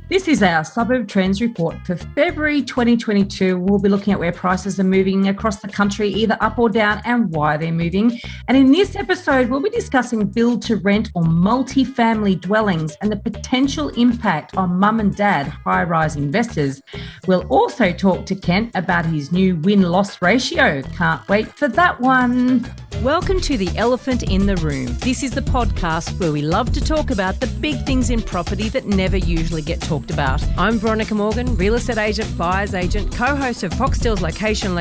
This is our Suburb Trends report for February 2022. We'll be looking at where prices are moving across the country, either up or down, and why they're moving. And in this episode, we'll be discussing build to rent or multi-family dwellings and the potential impact on mum and dad high-rise investors. We'll also talk to Kent about his new win-loss ratio. Can't wait for that one. Welcome to The Elephant in the Room. This is the podcast where we love to talk about the big things in property that never usually get talked about. I'm Veronica Morgan, real estate agent, buyer's agent, co-host of Foxtel's Location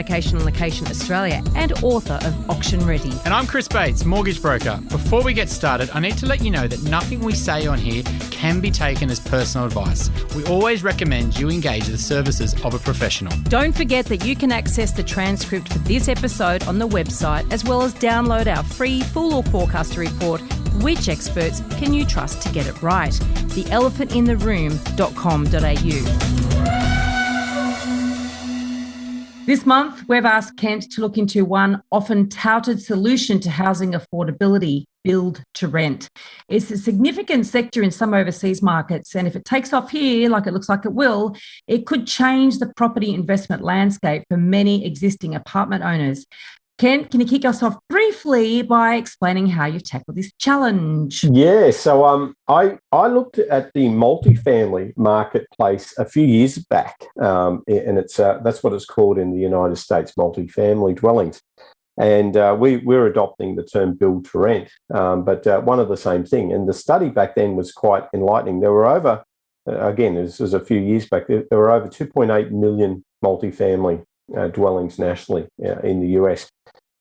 Australia, and author of Auction Ready. And I'm Chris Bates, mortgage broker. Before we get started, I need to let you know that nothing we say on here can be taken as personal advice. We always recommend you engage the services of a professional. Don't forget that you can access the transcript for this episode on the website, as well as download our free full or forecaster report, Which Experts Can You Trust to Get It Right? theelephantintheroom.com.au. This month, we've asked Kent to look into one often touted solution to housing affordability, build to rent. It's a significant sector in some overseas markets, and if it takes off here, like it looks like it will, it could change the property investment landscape for many existing apartment owners. Kent, can you kick us off briefly by explaining how you've tackled this challenge? Yeah, so I looked at the multifamily marketplace a few years back, and it's that's what it's called in the United States, multifamily dwellings. And we're adopting the term build to rent, but one of the same thing. And the study back then was quite enlightening. There were over, again, this was a few years back, there were over 2.8 million multifamily dwellings nationally in the US.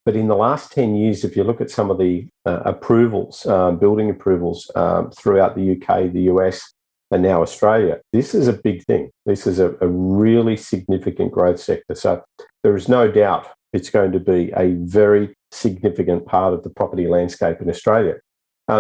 But in the last 10 years, if you look at some of the approvals, building approvals throughout the UK, the US, and now Australia, this is a big thing. This is a really significant growth sector. So there is no doubt it's going to be a very significant part of the property landscape in Australia.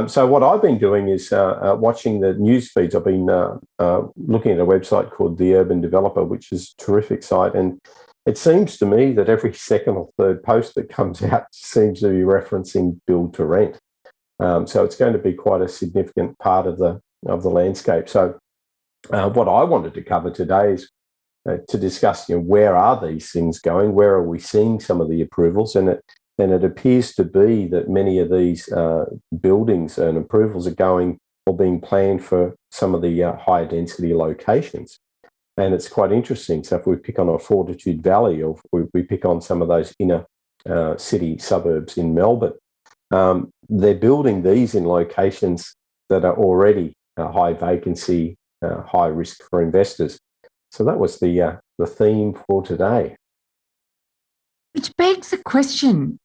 So what I've been doing is watching the news feeds. I've been looking at a website called The Urban Developer, which is a terrific site. And it seems to me that every second or third post that comes out seems to be referencing build to rent. So it's going to be quite a significant part of the landscape. So what I wanted to cover today is to discuss, where are these things going? Where are we seeing some of the approvals? And it appears to be that many of these buildings and approvals are going or being planned for some of the higher density locations. And it's quite interesting. So if we pick on a Fortitude Valley, or if we pick on some of those inner city suburbs in Melbourne, they're building these in locations that are already high vacancy, high risk for investors. So that was the theme for today. Which begs the question,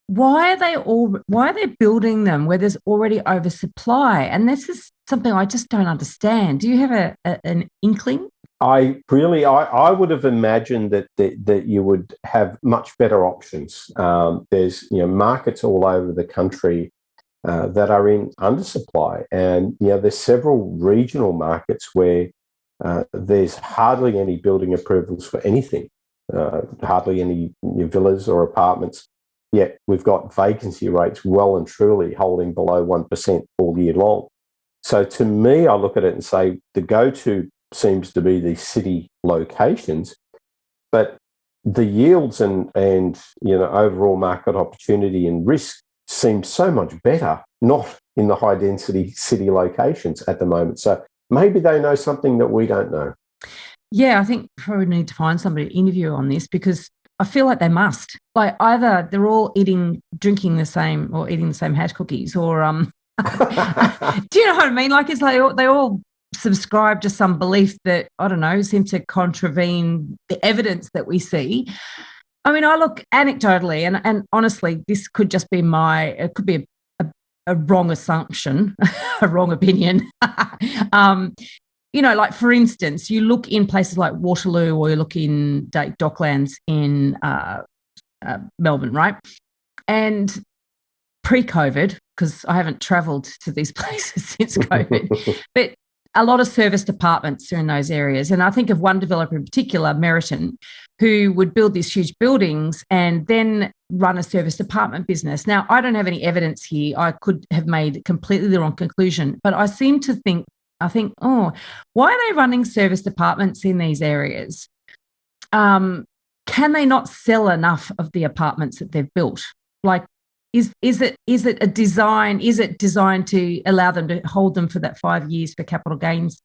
why are they building them where there's already oversupply? And this is something I just don't understand. Do you have an inkling? I would have imagined that you would have much better options. There's markets all over the country that are in undersupply, and there's several regional markets where there's hardly any building approvals for anything, hardly any villas or apartments. Yet we've got vacancy rates well and truly holding below 1% all year long. So to me, I look at it and say the go-to seems to be these city locations, but the yields and overall market opportunity and risk seem so much better not in the high density city locations at the moment. So maybe they know something that we don't know. Yeah, I think probably need to find somebody to interview on this, because I feel like they must. Like either they're all drinking the same or eating the same hash cookies, or do you know what I mean? Like it's like they all subscribe to some belief that, I don't know, seem to contravene the evidence that we see. I mean, I look anecdotally, and honestly, this could just be it could be a wrong assumption, a wrong opinion. Like for instance, you look in places like Waterloo, or you look in Docklands in Melbourne, right? And pre-COVID, because I haven't travelled to these places since COVID, but a lot of serviced apartments are in those areas. And I think of one developer in particular, Meriton, who would build these huge buildings and then run a serviced apartment business. Now, I don't have any evidence here. I could have made completely the wrong conclusion, but I seem to think I think, oh, why are they running serviced apartments in these areas? Can they not sell enough of the apartments that they've built? Like, is it a design? Is it designed to allow them to hold them for that 5 years for capital gains?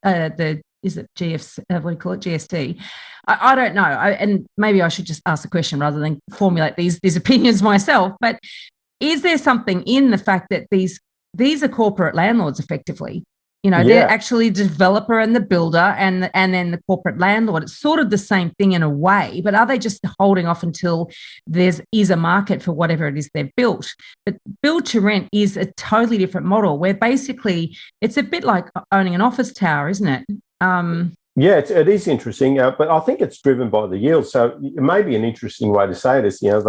Is it GFC? What do you call it? GST? I don't know. And maybe I should just ask the question rather than formulate these opinions myself. But is there something in the fact that these are corporate landlords effectively? You know, they're actually the developer and the builder and then the corporate landlord. It's sort of the same thing in a way, but are they just holding off until is a market for whatever it is they've built? But build to rent is a totally different model where basically it's a bit like owning an office tower, isn't it? Yeah, it is interesting, but I think it's driven by the yield. So it may be an interesting way to say this. You know,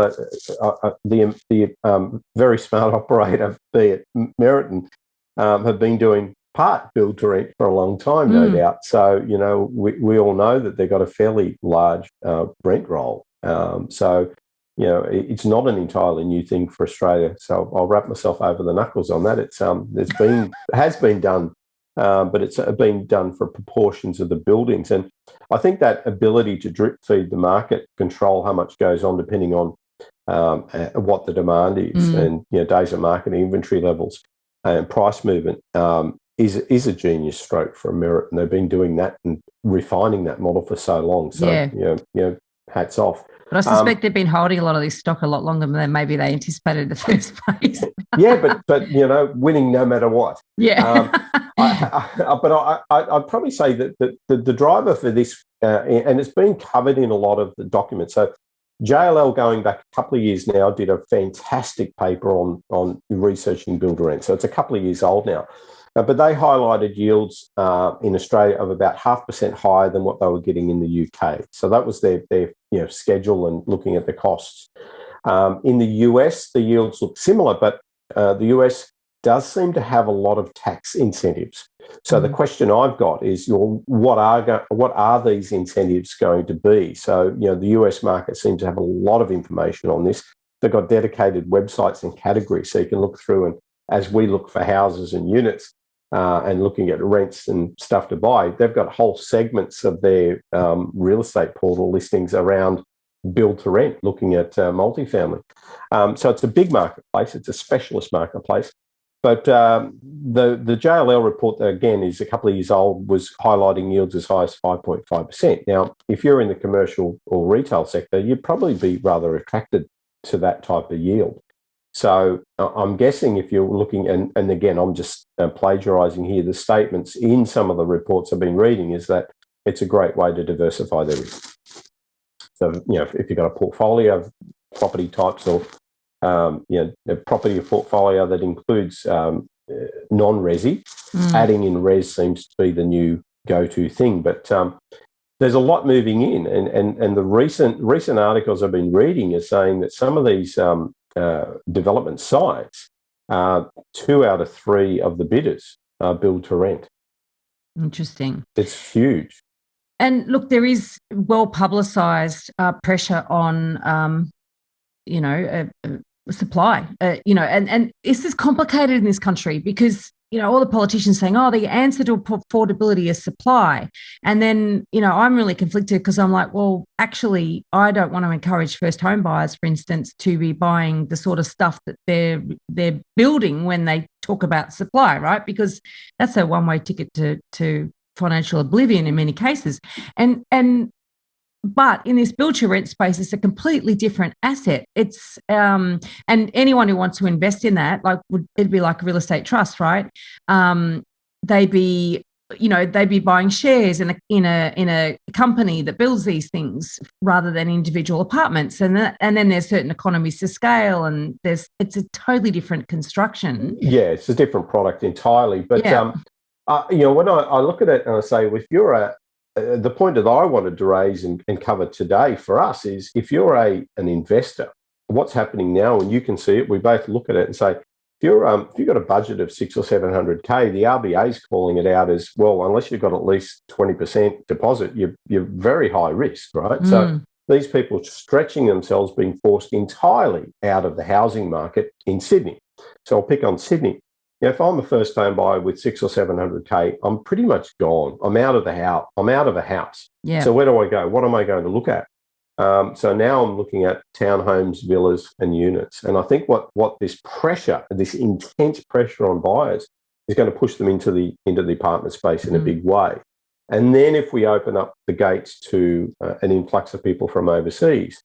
the very smart operator, be it Meriton, have been doing part build to rent for a long time, no doubt. So, you know, we all know that they've got a fairly large rent roll. So, you know, it's not an entirely new thing for Australia. So I'll wrap myself over the knuckles on that. Has been done, but it's been done for proportions of the buildings. And I think that ability to drip feed the market, control how much goes on depending on what the demand is, and you know, days of market, inventory levels, and price movement. Is a genius stroke for Merit, and they've been doing that and refining that model for so long. So, you know, hats off. But I suspect they've been holding a lot of this stock a lot longer than maybe they anticipated in the first place. but you know, winning no matter what. Yeah. I'd probably say that the driver for this, and it's been covered in a lot of the documents. So JLL, going back a couple of years now, did a fantastic paper on researching build rent. So it's a couple of years old now. But they highlighted yields in Australia of about 0.5% higher than what they were getting in the UK. So that was their schedule and looking at the costs. In the US, the yields look similar, but the US does seem to have a lot of tax incentives. So the question I've got is, what are these incentives going to be? So, you know, the US market seems to have a lot of information on this. They've got dedicated websites and categories, so you can look through, and as we look for houses and units, and looking at rents and stuff to buy, they've got whole segments of their real estate portal listings around build to rent, looking at multifamily. So it's a big marketplace. It's a specialist marketplace. But the JLL report, that again is a couple of years old, was highlighting yields as high as 5.5%. Now, if you're in the commercial or retail sector, you'd probably be rather attracted to that type of yield. So I'm guessing if you're looking, and again, I'm just plagiarising here, the statements in some of the reports I've been reading is that it's a great way to diversify their risk. So, you know, if you've got a portfolio of property types, or, you know, a property portfolio that includes non-resi, adding in res seems to be the new go-to thing. But there's a lot moving in, and the recent articles I've been reading are saying that some of these development sites, 2 out of 3 of the bidders are build to rent. Interesting. It's huge. And look, there is well publicised pressure on, you know, supply. You know, and this is complicated in this country because, you know, all the politicians saying, oh, the answer to affordability is supply. And then, you know, I'm really conflicted because I'm like, well, actually, I don't want to encourage first home buyers, for instance, to be buying the sort of stuff that they're building when they talk about supply, right? Because that's a one-way ticket to financial oblivion in many cases. But in this build to rent space, it's a completely different asset. It's and anyone who wants to invest in that, like, it'd be like a real estate trust, right? They'd be buying shares in a company that builds these things rather than individual apartments, and then there's certain economies to scale, and it's a totally different construction. Yeah, it's a different product entirely. But you know, when I look at it and I say, well, if you're the point that I wanted to raise and cover today for us is, if you're an investor, what's happening now, and you can see it, we both look at it and say, if you've got a budget of 600 or 700K, the RBA is calling it out as, well, unless you've got at least 20% deposit, you're very high risk, right? So these people are stretching themselves, being forced entirely out of the housing market in Sydney. So I'll pick on Sydney. if I'm a first home buyer with 600 or 700K, I'm pretty much gone. I'm out of the house. I'm out of a house. Yeah. So where do I go? What am I going to look at? So now I'm looking at townhomes, villas, and units. And I think what this pressure, this intense pressure on buyers, is going to push them into the apartment space in a big way. And then if we open up the gates to an influx of people from overseas,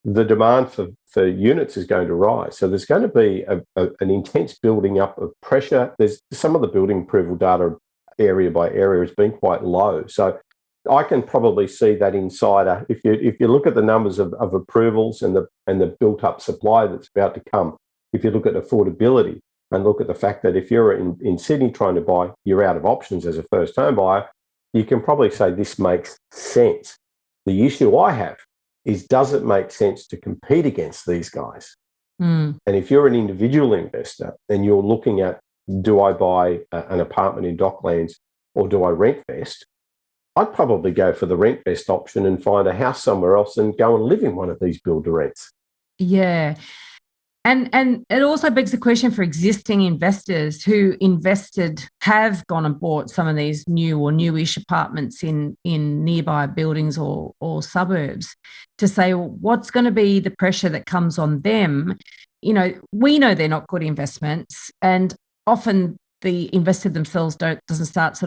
the demand for units is going to rise. So there's going to be an intense building up of pressure. There's some of the building approval data area by area has been quite low. So I can probably see that insider. If you look at the numbers of approvals and the built up supply that's about to come, if you look at affordability and look at the fact that if you're in Sydney trying to buy, you're out of options as a first home buyer, you can probably say this makes sense. The issue I have is, does it make sense to compete against these guys? And if you're an individual investor and you're looking at, do I buy an apartment in Docklands or do I rent vest? I'd probably go for the rent vest option and find a house somewhere else and go and live in one of these build to rents. Yeah. And it also begs the question for existing investors who have gone and bought some of these new or newish apartments in nearby buildings or suburbs, to say, well, what's going to be the pressure that comes on them? We know they're not good investments, and often the investor themselves doesn't start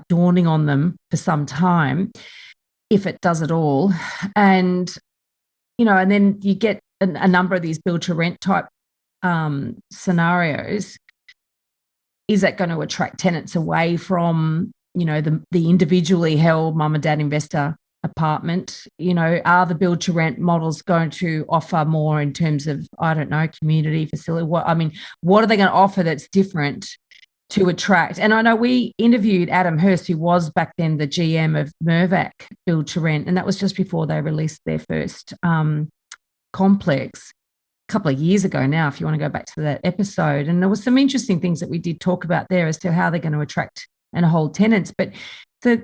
dawning on them for some time, if it does at all. And and then you get a number of these build to rent type scenarios. Is that going to attract tenants away from the individually held mum and dad investor apartment? Are the build to rent models going to offer more in terms of, I don't know, community facility? What are they going to offer that's different to attract? And I know we interviewed Adam Hurst, who was back then the GM of Mirvac build to rent, and that was just before they released their first complex a couple of years ago now, if you want to go back to that episode. And there was some interesting things that we did talk about there as to how they're going to attract and hold tenants. But so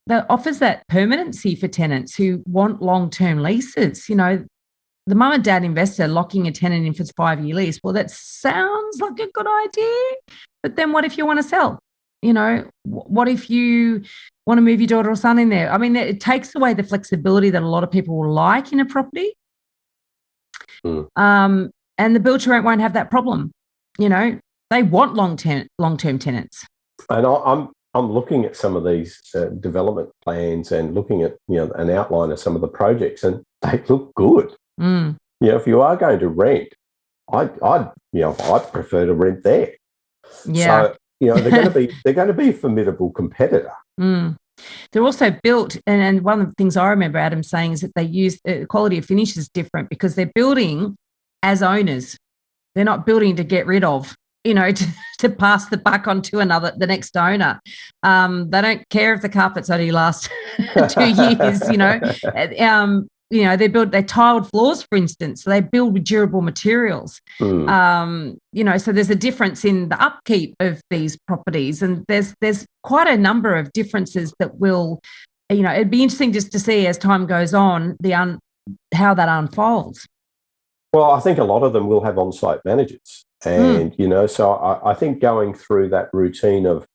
that offers that permanency for tenants who want long-term leases. The mum and dad investor locking a tenant in for a 5-year lease, well, that sounds like a good idea. But then what if you want to sell? What if you want to move your daughter or son in there? It takes away the flexibility that a lot of people will like in a property. And the build to rent won't have that problem. They want long-term tenants. And I'm looking at some of these development plans and looking at an outline of some of the projects, and they look good. If you are going to rent, I'd prefer to rent there. Yeah. So they're going to be a formidable competitor. They're also built, and one of the things I remember Adam saying is that they use quality of finish is different because they're building as owners. They're not building to get rid of, to pass the buck on to the next owner. They don't care if the carpets only last 2 years. They tiled floors, for instance, so they build with durable materials. So there's a difference in the upkeep of these properties, and there's quite a number of differences that will, it'd be interesting just to see as time goes on how that unfolds. Well, I think a lot of them will have on-site managers, and so I think going through that routine of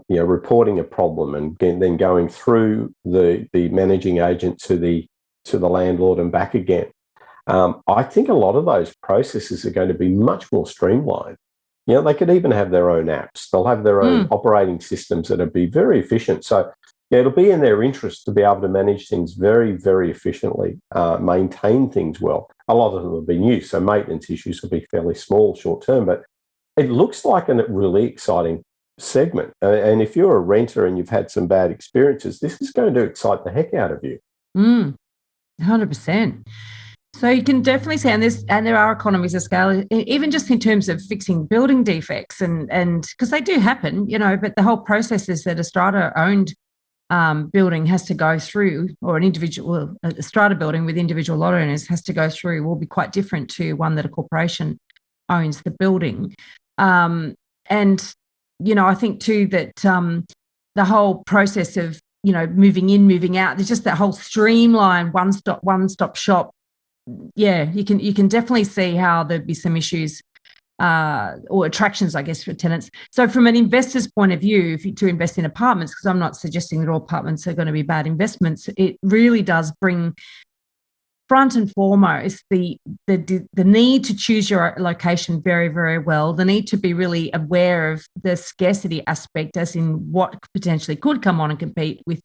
reporting a problem and then going through the managing agent to the landlord and back again. I think a lot of those processes are going to be much more streamlined. They could even have their own apps. They'll have their own operating systems that'll be very efficient. So it'll be in their interest to be able to manage things very, very efficiently, maintain things well. A lot of them have been used, so maintenance issues will be fairly small short term, but it looks like a really exciting segment. And if you're a renter and you've had some bad experiences, this is going to excite the heck out of you. 100%. So you can definitely see, and there are economies of scale, even just in terms of fixing building defects, and because they do happen, but the whole process is that a strata-owned building has to go through, or a strata building with individual lot owners has to go through, will be quite different to one that a corporation owns the building. And I think too that the whole process of moving in, moving out, there's just that whole streamlined one-stop shop. Yeah, you can definitely see how there'd be some issues or attractions, I guess, for tenants. So from an investor's point of view, if you to invest in apartments, because I'm not suggesting that all apartments are going to be bad investments, it really does bring front and foremost the need to choose your location very, very well, the need to be really aware of the scarcity aspect, as in what potentially could come on and compete with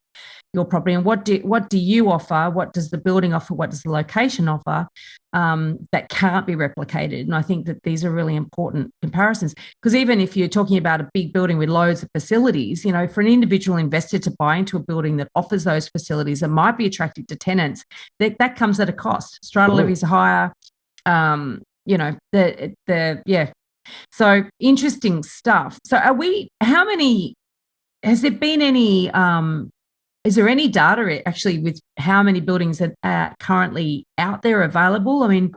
your property, and what do you offer, what does the building offer, what does the location offer, that can't be replicated. And I think that these are really important comparisons, because even if you're talking about a big building with loads of facilities, you know, for an individual investor to buy into a building that offers those facilities and might be attractive to tenants, that comes at a cost. Strata levies are higher, you know, yeah. So interesting stuff. So has there been any, is there any data actually with how many buildings are currently out there available? I mean,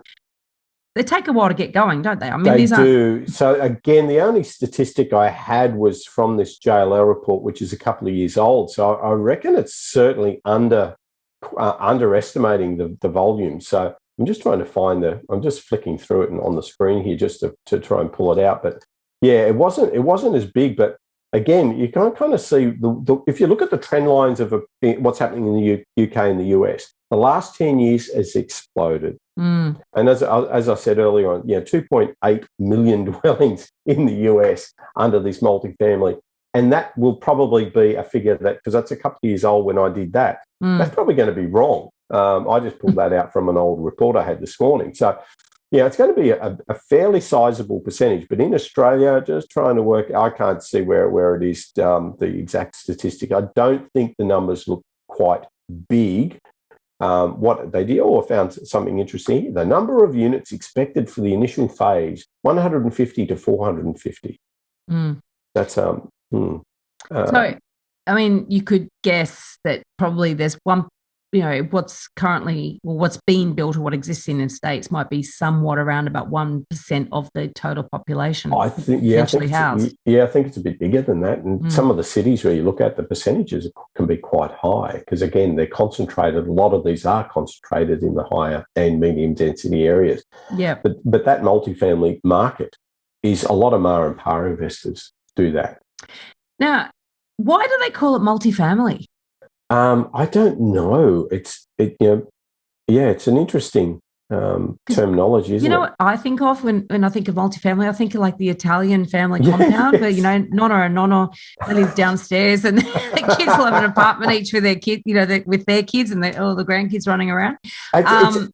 they take a while to get going, don't they? I mean, they do. So again, the only statistic I had was from this JLL report, which is a couple of years old. So I reckon it's certainly underestimating the volume. So I'm just trying to find I'm just flicking through it on the screen here just to try and pull it out. But yeah, it wasn't as big, but again, you can kind of see if you look at the trend lines of what's happening in the UK and the US, the last 10 years has exploded. And as I said earlier on, 2.8 million dwellings in the US under this multifamily. And that will probably be a figure because that's a couple of years old when I did that. That's probably going to be wrong. I just pulled that out from an old report I had this morning. So, yeah, it's going to be a fairly sizable percentage. But in Australia, just trying to work, I can't see where it is, the exact statistic. I don't think the numbers look quite big. What they did, or found something interesting, the number of units expected for the initial phase, 150 to 450. That's so, I mean, you could guess that probably there's one, what's being built or what exists in the States might be somewhat around about 1% of the total population. I think it's a bit bigger than that. And some of the cities where you look at, the percentages can be quite high because, again, they're concentrated. A lot of these are concentrated in the higher and medium density areas. Yeah. But that multifamily market is a lot of MAR and PAR investors do that. Now, why do they call it multifamily? I don't know. It's an interesting terminology, isn't it? You know what I think of when I think of multifamily? I think of like the Italian family compound where, nonna and nonna, they live downstairs and the kids will have an apartment each with their kids, with their kids and all the grandkids running around.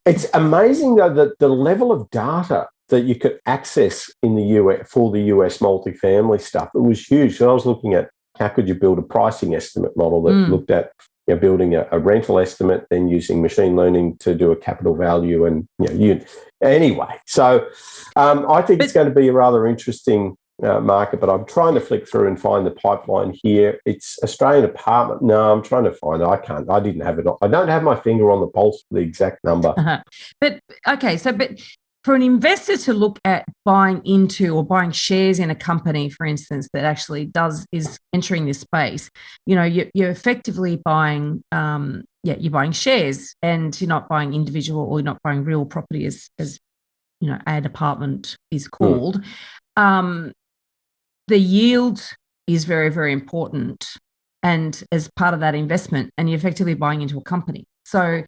It's amazing, though, that the level of data that you could access in the US for the US multifamily stuff, it was huge. So I was looking at how could you build a pricing estimate model that looked at building a rental estimate, then using machine learning to do a capital value, and anyway. So I think it's going to be a rather interesting market. But I'm trying to flick through and find the pipeline here. It's Australian apartment. No, I'm trying to find it. I can't. I didn't have it. I don't have my finger on the pulse for the exact number. But for an investor to look at buying into or buying shares in a company, for instance, that actually is entering this space, you're effectively buying, you're buying shares, and you're not buying individual, or you're not buying real property as an apartment is called. The yield is very, very important, and as part of that investment, and you're effectively buying into a company. So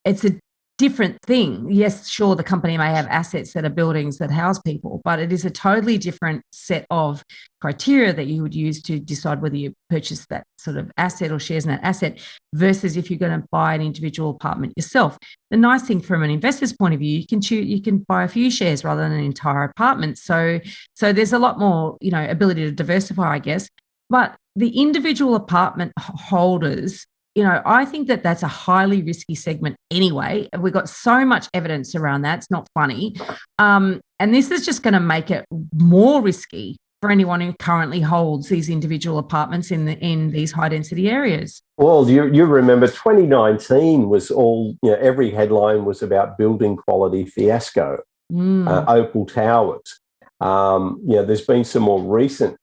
it's a different thing. Yes, sure, the company may have assets that are buildings that house people, but it is a totally different set of criteria that you would use to decide whether you purchase that sort of asset or shares in that asset versus if you're going to buy an individual apartment yourself. The nice thing from an investor's point of view, you can buy a few shares rather than an entire apartment. So there's a lot more, ability to diversify, I guess. But the individual apartment holders, I think that that's a highly risky segment anyway. We've got so much evidence around that. It's not funny. And this is just going to make it more risky for anyone who currently holds these individual apartments in these high density areas. Well, you remember 2019 was all, every headline was about building quality fiasco, Opal Towers. There's been some more recent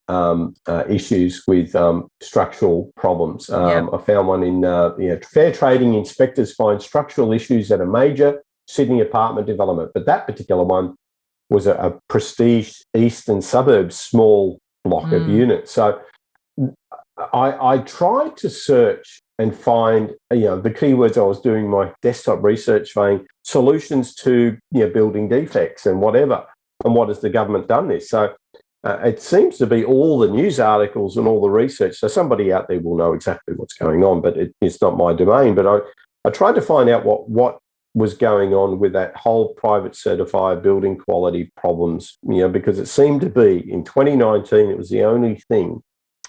issues with structural problems. I found one in fair trading inspectors find structural issues at a major Sydney apartment development. But that particular one, was a prestige eastern suburb small block of units. So I tried to search and find, the keywords I was doing my desktop research saying solutions to building defects and whatever. And what has the government done this? So it seems to be all the news articles and all the research. So somebody out there will know exactly what's going on, but it's not my domain. But I tried to find out what was going on with that whole private certifier building quality problems, because it seemed to be in 2019, it was the only thing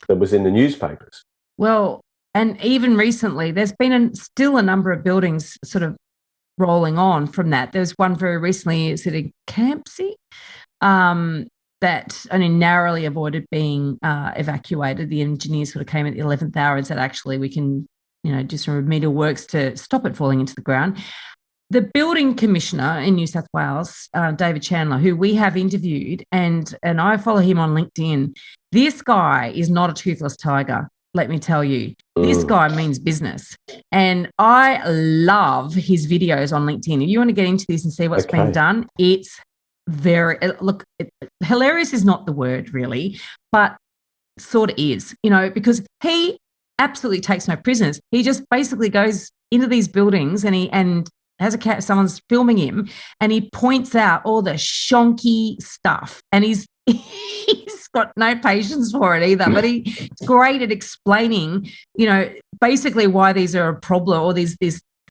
that was in the newspapers. Well, and even recently, there's been still a number of buildings sort of rolling on from that. There's one very recently, is it in Campsie, that only narrowly avoided being evacuated. The engineers sort of came at the 11th hour and said, actually, we can, do some remedial works to stop it falling into the ground. The building commissioner in New South Wales, David Chandler, who we have interviewed, and I follow him on LinkedIn, this guy is not a toothless tiger, let me tell you. This guy means business. And I love his videos on LinkedIn. If you want to get into this and see what's been done, it's hilarious is not the word really, but sort of is, because he absolutely takes no prisoners. He just basically goes into these buildings and has someone's filming him, and he points out all the shonky stuff, and he's got no patience for it either. But he's great at explaining, basically why these are a problem, or these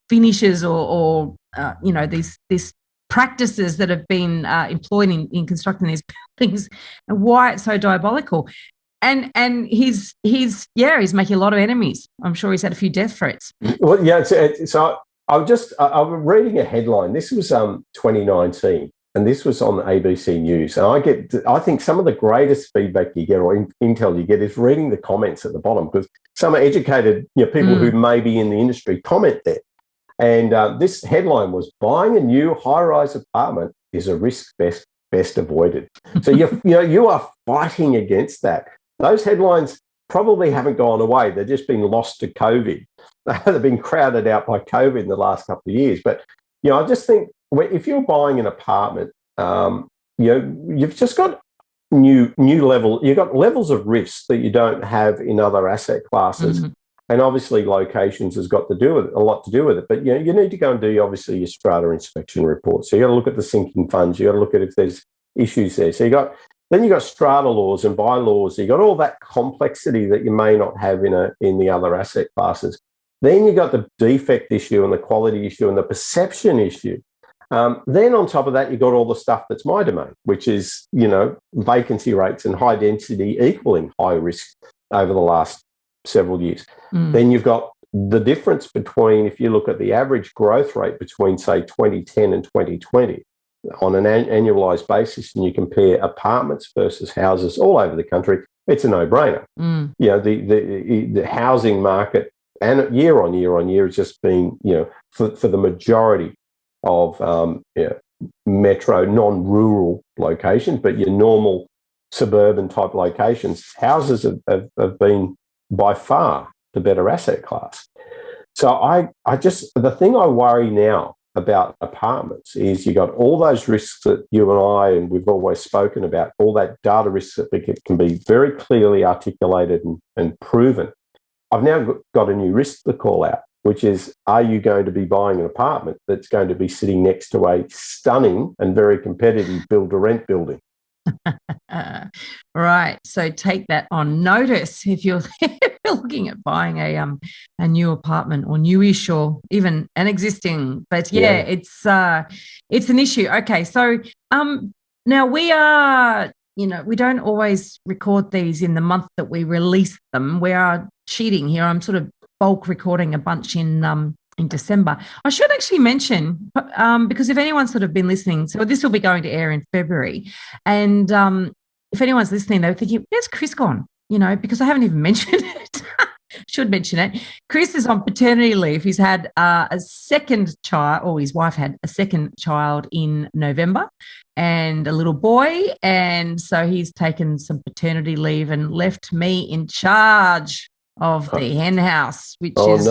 finishes, or these practices that have been employed in constructing these buildings, and why it's so diabolical. And he's making a lot of enemies. I'm sure he's had a few death threats. Well, yeah. So I was reading a headline. This was 2019, and this was on the ABC News. And I think some of the greatest feedback you get, or intel you get, is reading the comments at the bottom, because some are educated, people who may be in the industry comment there. And this headline was, "Buying a new high-rise apartment is a risk best avoided." So you are fighting against that. Those headlines probably haven't gone away. They've just been lost to COVID. They've been crowded out by COVID in the last couple of years. But I just think if you're buying an apartment, you've just got new level. You've got levels of risk that you don't have in other asset classes. Mm-hmm. And obviously locations has got to do with it, a lot to do with it. But you need to go and do obviously your strata inspection report. So you got to look at the sinking funds. You got to look at if there's issues there. So you've got strata laws and bylaws. You've got all that complexity that you may not have in the other asset classes. Then you've got the defect issue and the quality issue and the perception issue. Then on top of that, you've got all the stuff that's my domain, which is, vacancy rates and high density equaling high risk over the last several years. Then you've got the difference between, if you look at the average growth rate between, say, 2010 and 2020 on an annualized basis, and you compare apartments versus houses all over the country, it's a no-brainer. The housing market, and year on year has just been, for the majority of metro, non-rural locations, but your normal suburban type locations, houses have been by far the better asset class. So the thing I worry now about apartments is you got all those risks that you and we've always spoken about, all that data risks that can be very clearly articulated and proven. I've now got a new risk to call out, which is, are you going to be buying an apartment that's going to be sitting next to a stunning and very competitive build-to-rent building? Right. So take that on notice if you're looking at buying a new apartment, or newish, or even an existing. But it's an issue. Okay. So now we are, we don't always record these in the month that we release them. We are cheating here. I'm sort of bulk recording a bunch in December. I should actually mention, because if anyone's sort of been listening, so this will be going to air in February, and if anyone's listening, they're thinking, where's Chris gone? Because I haven't even mentioned it. Should mention it. Chris is on paternity leave. He's had a second child, or his wife had a second child in November, and a little boy, and so he's taken some paternity leave and left me in charge of the hen house, which is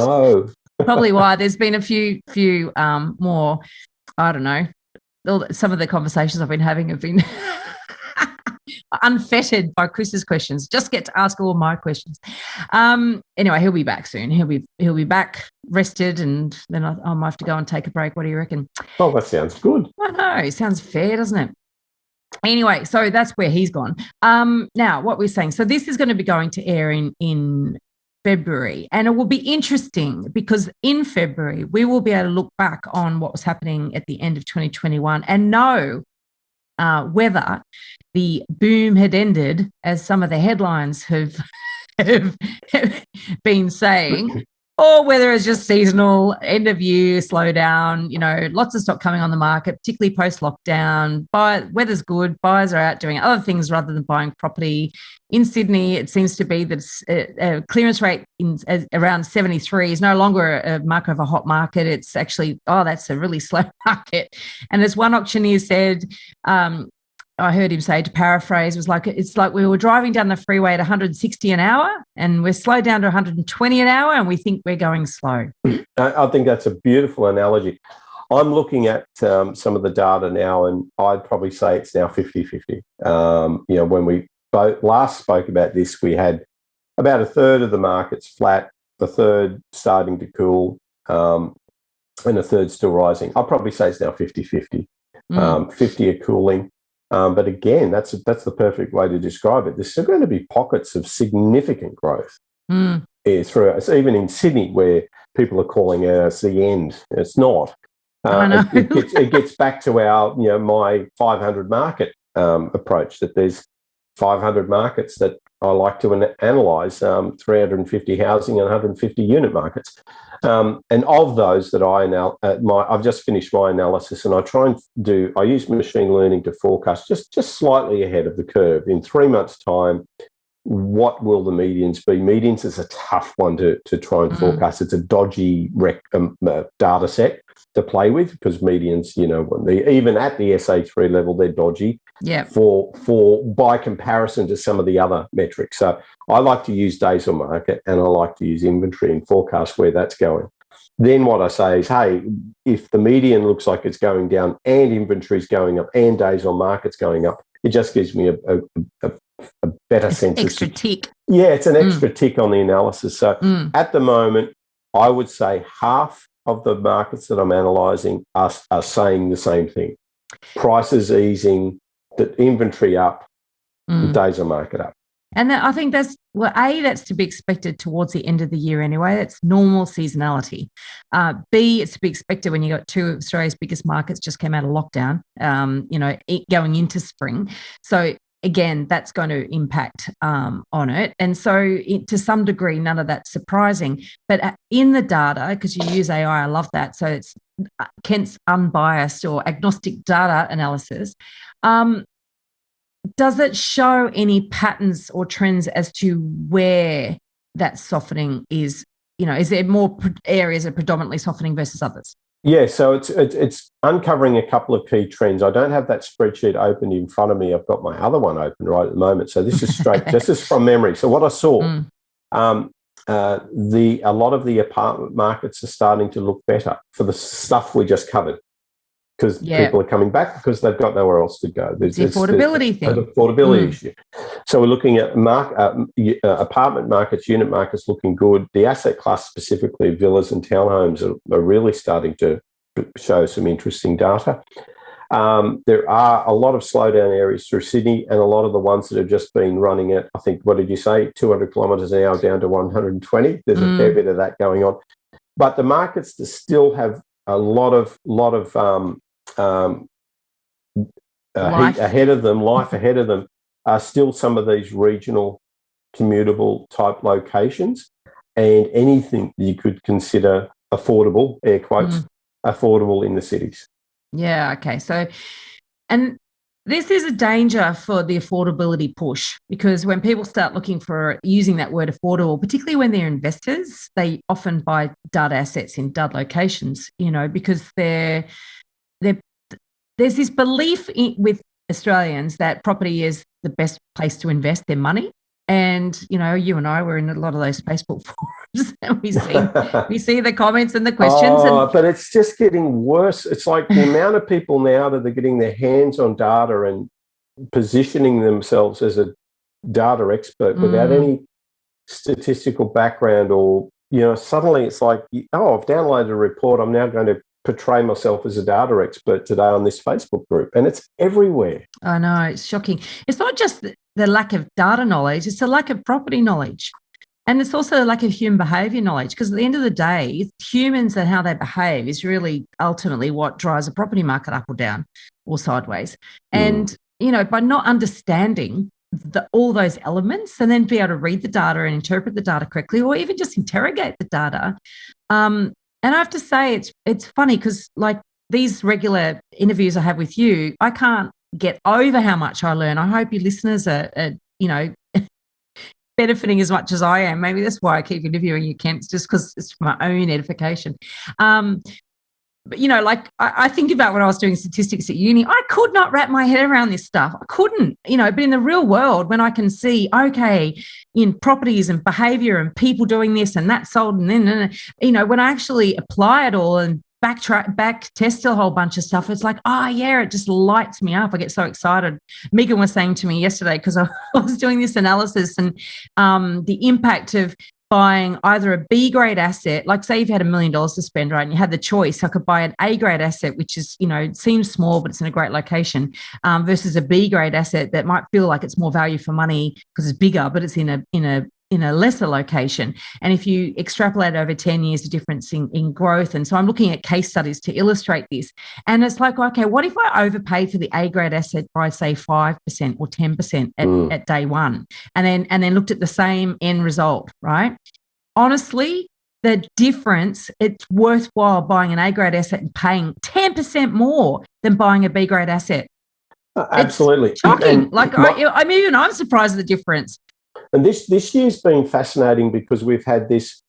probably why there's been a few more, I don't know, some of the conversations I've been having have been unfettered by Chris's questions. Just get to ask all my questions. Anyway, he'll be back soon. He'll be back rested, and then I might have to go and take a break. What do you reckon? Oh, that sounds good. I know. It sounds fair, doesn't it? Anyway, so that's where he's gone. Now, what we're saying, so this is going to be going to air in February, and it will be interesting because in February we will be able to look back on what was happening at the end of 2021 and know whether the boom had ended, as some of the headlines have been saying, or whether it's just seasonal, end of year slowdown, lots of stock coming on the market, particularly post-lockdown. Weather's good, buyers are out doing other things rather than buying property. In Sydney, it seems to be that a clearance rate around 73 is no longer a marker of a hot market. It's actually, that's a really slow market. And as one auctioneer said, I heard him say, to paraphrase, it's like we were driving down the freeway at 160 an hour and we're slowed down to 120 an hour and we think we're going slow. I think that's a beautiful analogy. I'm looking at some of the data now, and I'd probably say it's now 50-50. When we last spoke about this, we had about a third of the market's flat, a third starting to cool, and a third still rising. I'll probably say it's now 50-50. 50 are cooling. But again, that's the perfect way to describe it. There's still going to be pockets of significant growth. It's even in Sydney, where people are calling it's the end. It's not. I know. It gets back to our, my 500 market approach, that there's 500 markets that I like to analyse, 350 housing and 150 unit markets. And of those that I've just finished my analysis, and I use machine learning to forecast just slightly ahead of the curve. In 3 months' time, what will the medians be? Medians is a tough one to try and forecast. It's a dodgy data set to play with, because medians, even at the SA3 level, they're dodgy. Yeah. For by comparison to some of the other metrics. So I like to use days on market, and I like to use inventory and forecast where that's going. Then what I say is, hey, if the median looks like it's going down and inventory is going up and days on market's going up, it just gives me a better sense. Extra tick. Yeah, it's an extra tick on the analysis. So at the moment, I would say half of the markets that I'm analysing are saying the same thing. Prices easing, the inventory up, days on market up. And I think that's to be expected towards the end of the year anyway. That's normal seasonality. B, it's to be expected when you got two of Australia's biggest markets just came out of lockdown, going into spring. So again, that's going to impact on it. And so to some degree, none of that's surprising. But in the data, because you use AI, I love that. So it's Kent's unbiased or agnostic data analysis. Does it show any patterns or trends as to where that softening is? Is there more areas that are predominantly softening versus others? Yeah, so it's uncovering a couple of key trends. I don't have that spreadsheet open in front of me. I've got my other one open right at the moment. So this is straight. This is from memory. So what I saw, a lot of the apartment markets are starting to look better for the stuff we just covered, because people are coming back because they've got nowhere else to go. There's the affordability thing. An affordability issue. So we're looking at apartment markets, unit markets looking good. The asset class, specifically villas and townhomes, are really starting to show some interesting data. There are a lot of slowdown areas through Sydney, and a lot of the ones that have just been running at, I think, what did you say, 200 kilometres an hour down to 120. There's a fair bit of that going on. But the markets that still have a lot of life ahead of them are still some of these regional commutable type locations, and anything you could consider affordable, air quotes, affordable in the cities. Yeah, okay. So, and this is a danger for the affordability push, because when people start looking for using that word affordable, particularly when they're investors, they often buy dud assets in dud locations, because there's this belief with Australians that property is the best place to invest their money. And, you and I were in a lot of those Facebook And we see the comments and the questions. But it's just getting worse. It's like the amount of people now that are getting their hands on data and positioning themselves as a data expert without any statistical background, or suddenly it's like, I've downloaded a report, I'm now going to portray myself as a data expert today on this Facebook group, and it's everywhere. I know, it's shocking. It's not just the lack of data knowledge, it's the lack of property knowledge, and it's also the lack of human behaviour knowledge, because at the end of the day, humans and how they behave is really ultimately what drives a property market up or down or sideways. And by not understanding all those elements, and then be able to read the data and interpret the data correctly, or even just interrogate the data. And I have to say, it's funny, because like these regular interviews I have with you, I can't get over how much I learn. I hope your listeners are benefiting as much as I am. Maybe that's why I keep interviewing you, Kent, just because it's for my own edification. But, I think about when I was doing statistics at uni, I could not wrap my head around this stuff. I couldn't, but in the real world, when I can see, okay, in properties and behaviour and people doing this and that sold, and then, when I actually apply it all and back test a whole bunch of stuff, it's like, it just lights me up. I get so excited. Megan was saying to me yesterday, because I was doing this analysis, and the impact of buying either a B grade asset, like say you've had $1 million to spend, right, and you had the choice, I could buy an A grade asset, which is, it seems small, but it's in a great location, versus a B grade asset that might feel like it's more value for money because it's bigger, but it's in a lesser location. And if you extrapolate over 10 years, the difference in growth. And so I'm looking at case studies to illustrate this. And it's like, okay, what if I overpaid for the A grade asset by say 5% or 10% at day one, and then looked at the same end result, right? Honestly, the difference, it's worthwhile buying an A grade asset and paying 10% more than buying a B grade asset. Absolutely. It's shocking. I'm surprised at the difference. And this year's been fascinating, because we've had this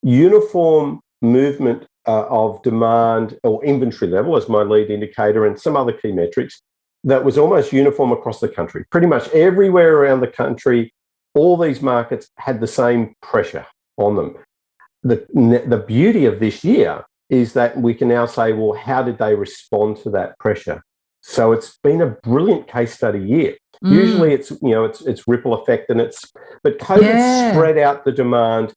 uniform movement of demand, or inventory level as my lead indicator, and some other key metrics that was almost uniform across the country. Pretty much everywhere around the country, all these markets had the same pressure on them. The beauty of this year is that we can now say, well, how did they respond to that pressure? So it's been a brilliant case study year. Usually it's ripple effect, but COVID spread out the demand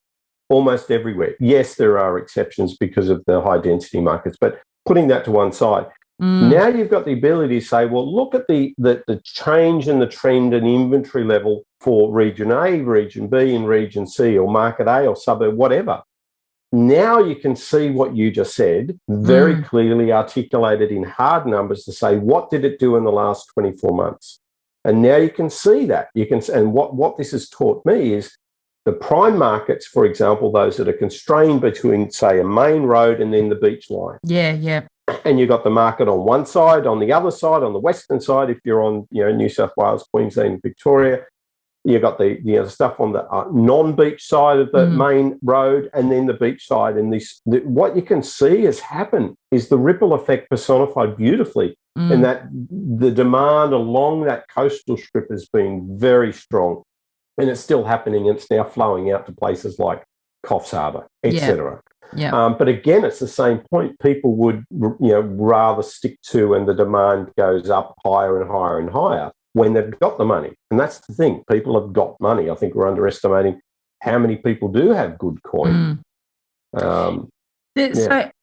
almost everywhere. Yes, there are exceptions because of the high density markets, but putting that to one side, now you've got the ability to say, well, look at the change in the trend and inventory level for region A, region B, and region C, or market A, or suburb, whatever. Now you can see what you just said very clearly articulated in hard numbers to say, what did it do in the last 24 months? And now you can see that. And what this has taught me is the prime markets, for example, those that are constrained between, say, a main road and then the beach line. Yeah. And you've got the market on one side, on the other side, on the western side, if you're on New South Wales, Queensland, Victoria. You've got the stuff on the non-beach side of the main road, and then the beach side. And what you can see has happened is the ripple effect personified beautifully, and that the demand along that coastal strip has been very strong, and it's still happening. And it's now flowing out to places like Coffs Harbour, etc. Yeah. But again, it's the same point. People would rather stick to, and the demand goes up higher and higher and higher when they've got the money. And that's the thing. People have got money. I think we're underestimating how many people do have good coin. So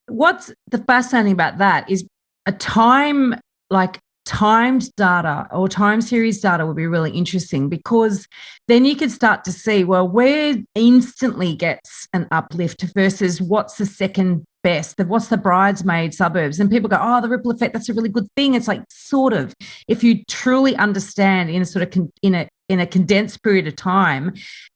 what's the fascinating about that is a time, like timed data or time series data would be really interesting, because then you could start to see, well, where instantly gets an uplift versus what's the second best, what's the bridesmaid suburbs. And people go, oh, the ripple effect, that's a really good thing. It's like, sort of, if you truly understand in a sort of in a condensed period of time